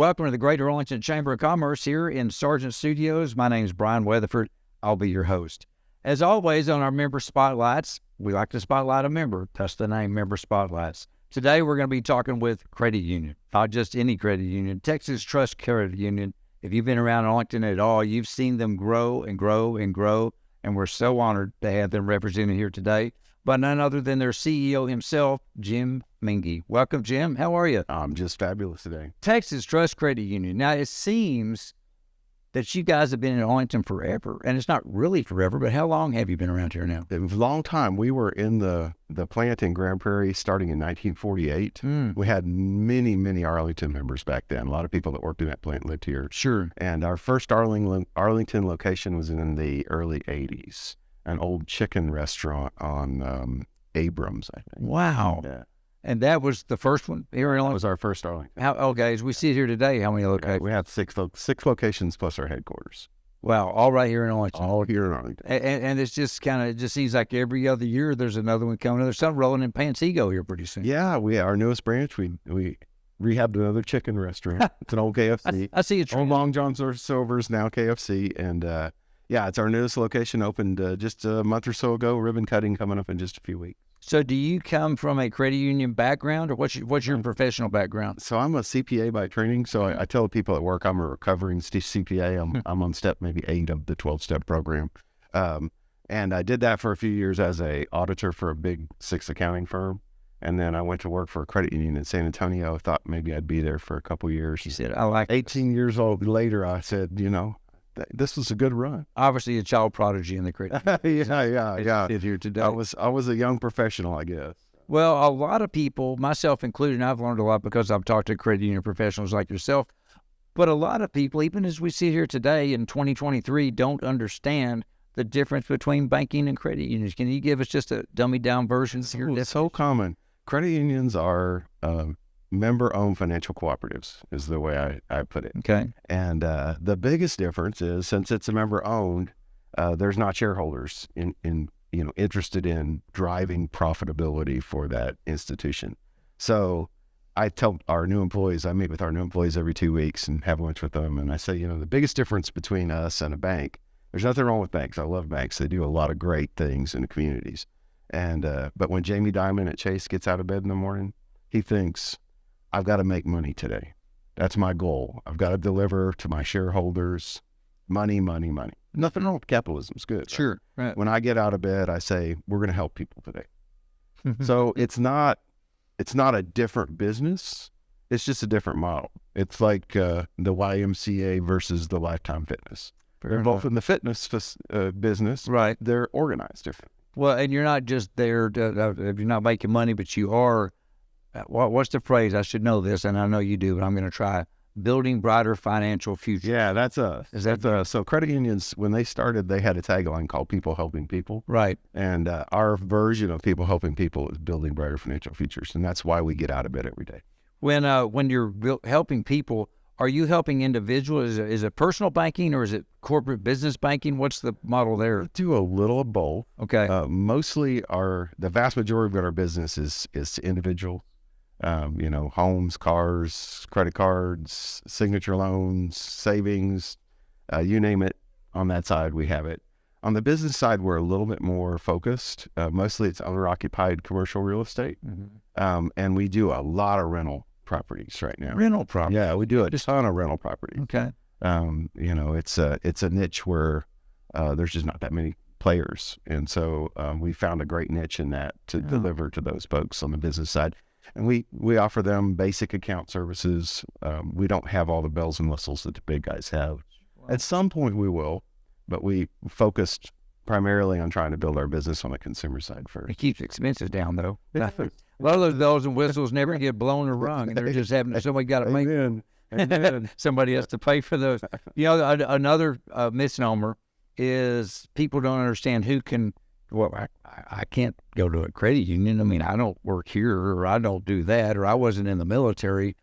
Welcome to the Greater Arlington Chamber of Commerce here in Sargent Studios. My name is Bryan Weatherford. I'll be your host. As always, on our member spotlights, we like to spotlight a member. That's the name, Member Spotlights. Today, we're going to be talking with credit union, not just any credit union, Texas Trust Credit Union. If you've been around Arlington at all, you've seen them grow and grow and grow, and we're so honored to have them represented here today, but none other than their CEO himself, Jim Minge. Welcome, Jim. How are you? I'm just fabulous today. Texas Trust Credit Union. Now, it seems that you guys have been in Arlington forever, and it's not really forever, but how long have you been around here now? It was a long time. We were in the plant in Grand Prairie starting in 1948. We had many Arlington members back then. A lot of people that worked in that plant lived here. Sure. And our first Arlington location was in the early 80s, an old chicken restaurant on Abrams, I think. Wow. Yeah. And that was the first one here in That Arlington? was our first Arlington. Okay, as we see it here today, how many locations? We have six locations plus our headquarters. Wow, all right here in Arlington. All here in Arlington. And it's just it just seems like every other year there's another one coming. There's something rolling in Pantego here pretty soon. Yeah, our newest branch, we rehabbed another chicken restaurant. It's an old KFC. I see it. Old Long John Silver's, now KFC. And yeah, it's our newest location, opened just a month or so ago. Ribbon cutting coming up in just a few weeks. So do you come from a credit union background, or what's your professional background? So I'm a CPA by training. So I tell people at work I'm a recovering CPA. I'm on step maybe 8 of the 12-step program. And I did that for a few years as a auditor for a big 6 accounting firm. And then I went to work for a credit union in San Antonio. I thought maybe I'd be there for a couple of years. She said, I like 18 years old later, I said, this was a good run. Obviously a child prodigy in the credit union. Yeah. Here today. I was a young professional, I guess. Well, a lot of people, myself included, and I've learned a lot because I've talked to credit union professionals like yourself, but a lot of people, even as we sit here today in 2023, don't understand the difference between banking and credit unions. Can you give us just a dummy-down version here? It's so common. Credit unions are member-owned financial cooperatives, is the way I put it. Okay. And the biggest difference is, since it's a member-owned, there's not shareholders interested in driving profitability for that institution. So I tell our new employees, I meet with our new employees every 2 weeks and have lunch with them, and I say, the biggest difference between us and a bank, there's nothing wrong with banks. I love banks. They do a lot of great things in the communities. And but when Jamie Dimon at Chase gets out of bed in the morning, he thinks, I've got to make money today. That's my goal. I've got to deliver to my shareholders money. Nothing wrong with capitalism. It's good. Sure. Right. When I get out of bed, I say, we're going to help people today. So it's not a different business. It's just a different model. It's like the YMCA versus the Lifetime Fitness. They're both in the fitness business. Right. They're organized different. Well, and you're not just there if you're not making money, but you are, what's the phrase? I should know this, and I know you do, but I'm going to try. Building brighter financial future. Yeah, that's us. So credit unions, when they started, they had a tagline called People Helping People. Right. And our version of People Helping People is building brighter financial futures. And that's why we get out of bed every day. When you're helping people, are you helping individuals? Is it personal banking or is it corporate business banking? What's the model there? We do a little of both. Okay. Mostly the vast majority of our business is to individual. Homes, cars, credit cards, signature loans, savings, you name it. On that side, we have it. On the business side, we're a little bit more focused. Mostly it's owner-occupied commercial real estate. Mm-hmm. And we do a lot of rental properties right now. Rental property? Yeah, we do a ton of rental properties. Okay. It's a niche where there's just not that many players. And so we found a great niche in that to deliver to those folks on the business side. And we offer them basic account services. We don't have all the bells and whistles that the big guys have. Wow. At some point we will, but we focused primarily on trying to build our business on the consumer side first. It keeps expenses down, though. A lot of those bells and whistles never get blown or rung, and they're just having somebody got to make Amen. Somebody has to pay for those. Another misnomer is people don't understand who can. Well, I can't go to a credit union. I mean, I don't work here, or I don't do that, or I wasn't in the military.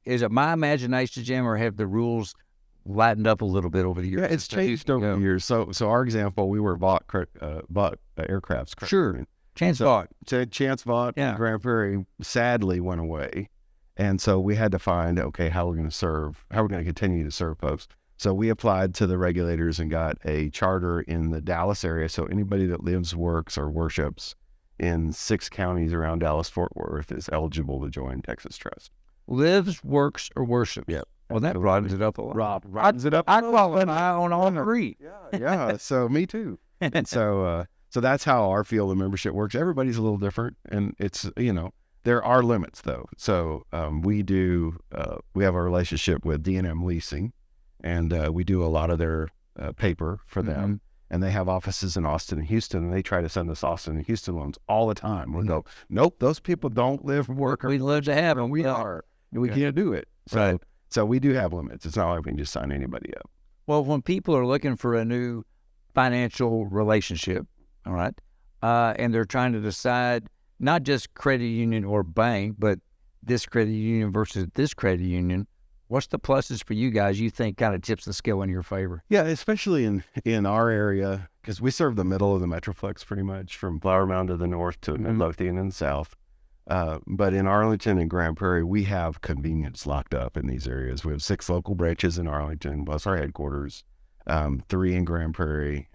Is it my imagination, Jim, or have the rules lightened up a little bit over the years? Yeah, it's changed over the years. So our example, we were bought aircrafts. Sure. Chance Vaught. Chance Vaught, Grand Prairie, sadly went away. And so we had to find, okay, how we're going to continue to serve folks. So we applied to the regulators and got a charter in the Dallas area. So anybody that lives, works, or worships in 6 counties around Dallas-Fort Worth is eligible to join Texas Trust. Lives, works, or worships. Yep. Well, that broadens it up a lot. Broadens it up. I qualify on all 3. Yeah. So me too. And so that's how our field of membership works. Everybody's a little different, and it's, there are limits though. So we have a relationship with D&M Leasing, and we do a lot of their paper for them. And they have offices in Austin and Houston, and they try to send us Austin and Houston loans all the time. We go, nope, those people don't live and work. We'd love to have them. We are. We can't do it. So we do have limits. It's not like we can just sign anybody up. Well, when people are looking for a new financial relationship, all right, and they're trying to decide not just credit union or bank, but this credit union versus this credit union, what's the pluses for you guys you think kind of tips the scale in your favor? Yeah, especially in our area, because we serve the middle of the Metroplex pretty much, from Flower Mound to the north to Midlothian in the south. But in Arlington and Grand Prairie, we have convenience locked up in these areas. We have 6 local branches in Arlington, plus our headquarters, 3 in Grand Prairie,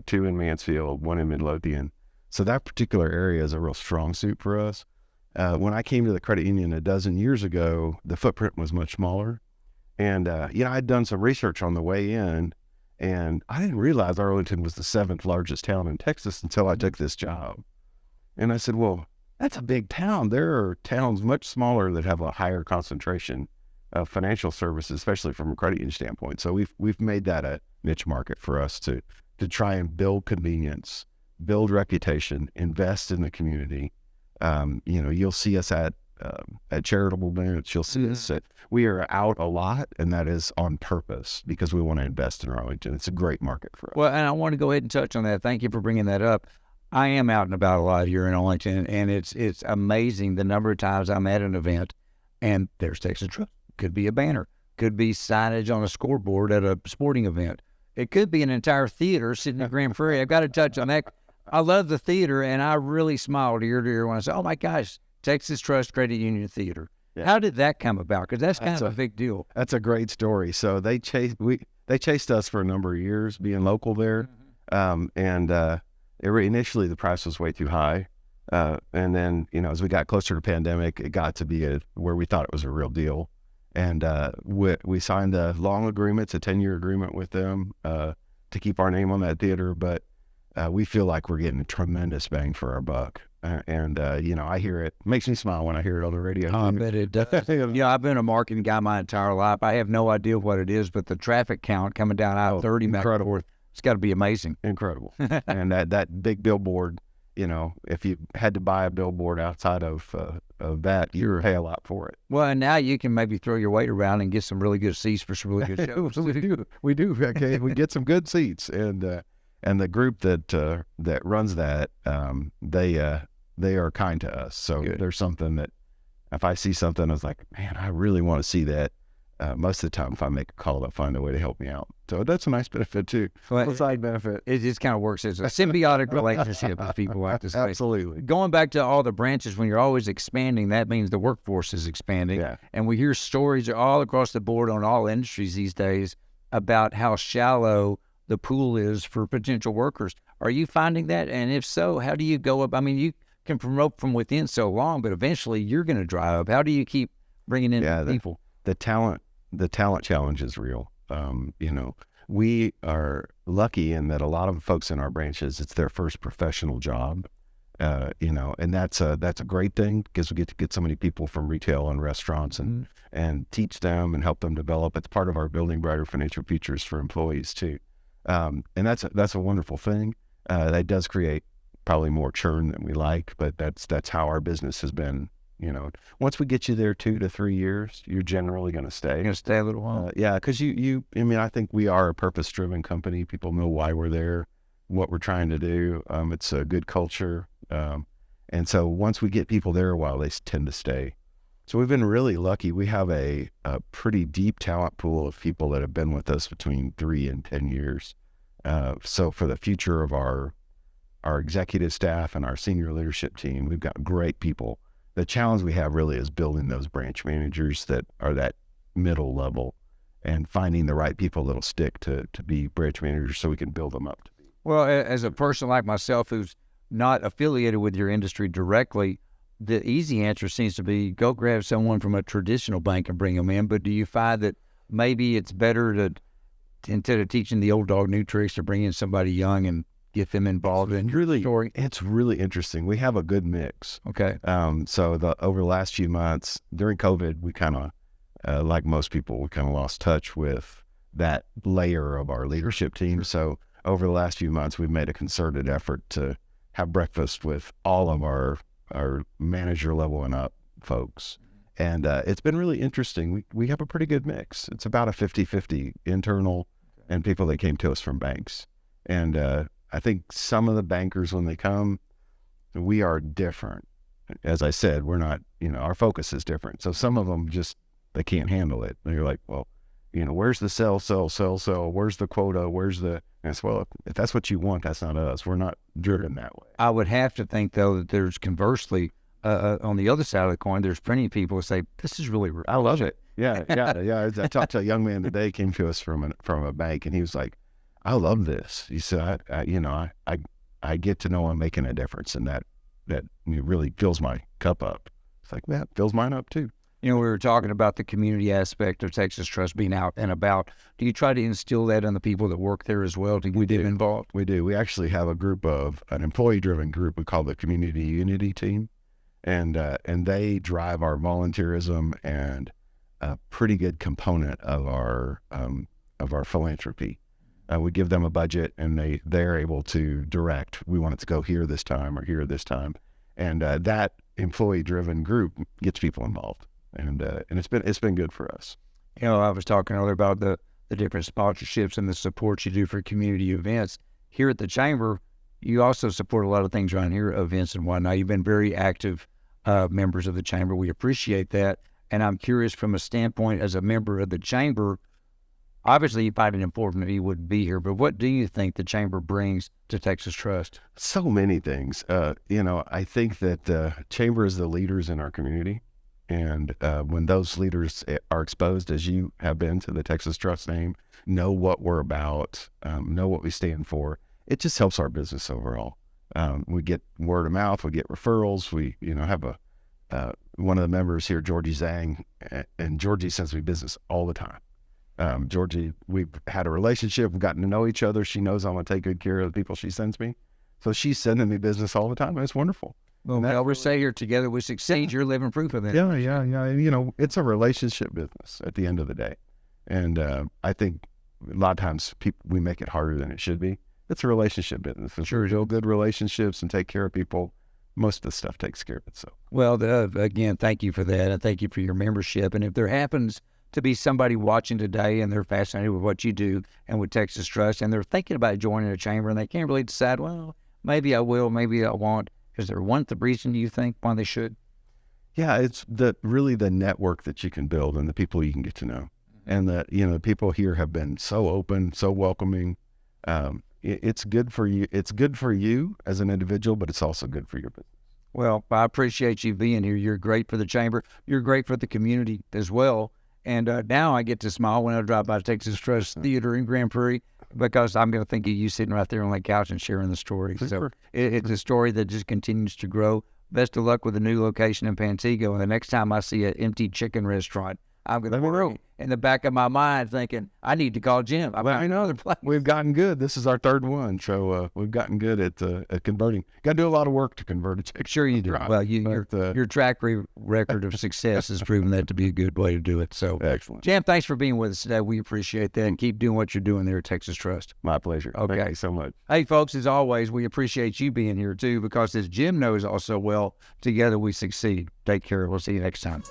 2 in Mansfield, 1 in Midlothian. So that particular area is a real strong suit for us. When I came to the credit union a dozen years ago, the footprint was much smaller. And, I'd done some research on the way in, and I didn't realize Arlington was the 7th largest town in Texas until I took this job. And I said, well, that's a big town. There are towns much smaller that have a higher concentration of financial services, especially from a credit union standpoint. So we've made that a niche market for us to try and build convenience, build reputation, invest in the community. You'll see us at charitable events. You'll see us we are out a lot, and that is on purpose because we want to invest in Arlington. It's a great market for us. Well, and I want to go ahead and touch on that. Thank you for bringing that up. I am out and about a lot here in Arlington, and it's amazing the number of times I'm at an event, and there's Texas Trust. Could be a banner, could be signage on a scoreboard at a sporting event. It could be an entire theater sitting in Grand Prairie. I've got to touch on that. I love the theater, and I really smiled ear to ear when I said, "Oh my gosh, Texas Trust Credit Union Theater." Yeah. How did that come about? Because that's kind of a big deal. That's a great story. So they chased us for a number of years, being local there, initially the price was way too high, and then as we got closer to pandemic, it got to be where we thought it was a real deal, and we signed a long agreement, it's a 10-year agreement with them to keep our name on that theater, but we feel like we're getting a tremendous bang for our buck. I hear it. Makes me smile when I hear it on the radio. Oh, I bet it does. I've been a marketing guy my entire life. I have no idea what it is, but the traffic count coming down I-30 back and forth, it's got to be amazing. Incredible. And that big billboard, if you had to buy a billboard outside of that, you would pay a lot for it. Well, and now you can maybe throw your weight around and get some really good seats for some really good shows. We do. Okay, we get some good seats, and the group that runs that, they are kind to us. So good. There's something that if I see something, I was like, man, I really want to see that. Most of the time, if I make a call, they'll find a way to help me out. So that's a nice benefit too. Well, a side benefit. It just kind of works as a symbiotic relationship with people like this. Absolutely. Going back to all the branches, when you're always expanding, that means the workforce is expanding. Yeah. And we hear stories all across the board on all industries these days about how shallow the pool is for potential workers. Are you finding that? And if so, how do you go up? I mean, you can promote from within so long, but eventually you're going to dry up. How do you keep bringing in people? The talent challenge is real. We are lucky in that a lot of folks in our branches, it's their first professional job, and that's a great thing because we get to get so many people from retail and restaurants and teach them and help them develop. It's part of our Building Brighter Financial Futures for employees too. And that's a wonderful thing. That does create probably more churn than we like, but that's how our business has been. Once we get you there 2 to 3 years, you're generally going to stay. You're going to stay a little while. Because I think we are a purpose-driven company. People know why we're there, what we're trying to do. It's a good culture. And so once we get people there a while, they tend to stay. So we've been really lucky. We have a pretty deep talent pool of people that have been with us between 3 and 10 years. So for the future of our executive staff and our senior leadership team, we've got great people the challenge we have really is building those branch managers that are that middle level and finding the right people that'll stick to be branch managers so we can build them up to be. Well, as a person like myself who's not affiliated with your industry directly, the easy answer seems to be go grab someone from a traditional bank and bring them in. But do you find that maybe it's better to, instead of teaching the old dog new tricks, to bring in somebody young and get them involved in your story? It's really interesting. We have a good mix. Okay. So over the last few months during COVID, we kind of, like most people, we kind of lost touch with that layer of our leadership team. So over the last few months, we've made a concerted effort to have breakfast with all of our manager level and up folks. And it's been really interesting. We have a pretty good mix. It's about a 50-50 internal and people that came to us from banks. And I think some of the bankers, when they come, we are different. As I said, we're not, our focus is different. So some of them just, they can't handle it. They're like, well, where's the sell? Where's the quota? And it's, well, if that's what you want, that's not us. We're not driven that way. I would have to think, though, that there's conversely, on the other side of the coin, there's plenty of people who say, this is really, I love it. Yeah. I talked to a young man today, came to us from a bank, and he was like, I love this. He said, I get to know I'm making a difference, and that really fills my cup up. It's like, that fills mine up too. We were talking about the community aspect of Texas Trust being out and about. Do you try to instill that in the people that work there as well to get them involved? We do. We actually have an employee-driven group we call the Community Unity Team, and they drive our volunteerism and a pretty good component of our philanthropy. We give them a budget, and they're able to direct. We want it to go here this time or here this time, and that employee-driven group gets people involved. And it's been good for us. I was talking earlier about the different sponsorships and the support you do for community events. Here at the Chamber, you also support a lot of things around here, events and whatnot. You've been very active members of the Chamber. We appreciate that. And I'm curious, from a standpoint as a member of the Chamber, obviously you find it important that you would be here, but what do you think the Chamber brings to Texas Trust? So many things. I think that the Chamber is the leaders in our community. And when those leaders are exposed, as you have been, to the Texas Trust name, know what we're about, know what we stand for, it just helps our business overall. We get word of mouth, we get referrals. We, have one of the members here, Georgie Zhang, and Georgie sends me business all the time. Georgie, we've had a relationship, we've gotten to know each other. She knows I'm going to take good care of the people she sends me. So she's sending me business all the time, and it's wonderful. Well, we always say here, together we succeed. You're living proof of that. Yeah. It's a relationship business at the end of the day. And I think a lot of times we make it harder than it should be. It's a relationship business. If we build good relationships and take care of people, most of the stuff takes care of itself. Well, again, thank you for that, and thank you for your membership. And if there happens to be somebody watching today and they're fascinated with what you do and with Texas Trust, and they're thinking about joining a chamber and they can't really decide, well, maybe I will, maybe I won't. Is there one reason you think why they should? Yeah, it's really the network that you can build and the people you can get to know. And that, the people here have been so open, so welcoming. It's good for you. It's good for you as an individual, but it's also good for your business. Well, I appreciate you being here. You're great for the chamber. You're great for the community as well. And now I get to smile when I drive by Texas Trust Theater in Grand Prairie, because I'm going to think of you sitting right there on that couch and sharing the story. So it's a story that just continues to grow. Best of luck with the new location in Pantego. And the next time I see an empty chicken restaurant, I'm going to roll in the back of my mind thinking, I need to call Jim. I know another place. We've gotten good. This is our third one. So we've gotten good at converting. Got to do a lot of work to convert a chicken. Sure you do. Well, your track record of success has proven that to be a good way to do it. So excellent. Jim, thanks for being with us today. We appreciate that, and keep doing what you're doing there at Texas Trust. My pleasure. Okay. Thank you so much. Hey, folks, as always, we appreciate you being here too, because as Jim knows also well, together we succeed. Take care. We'll see you next time.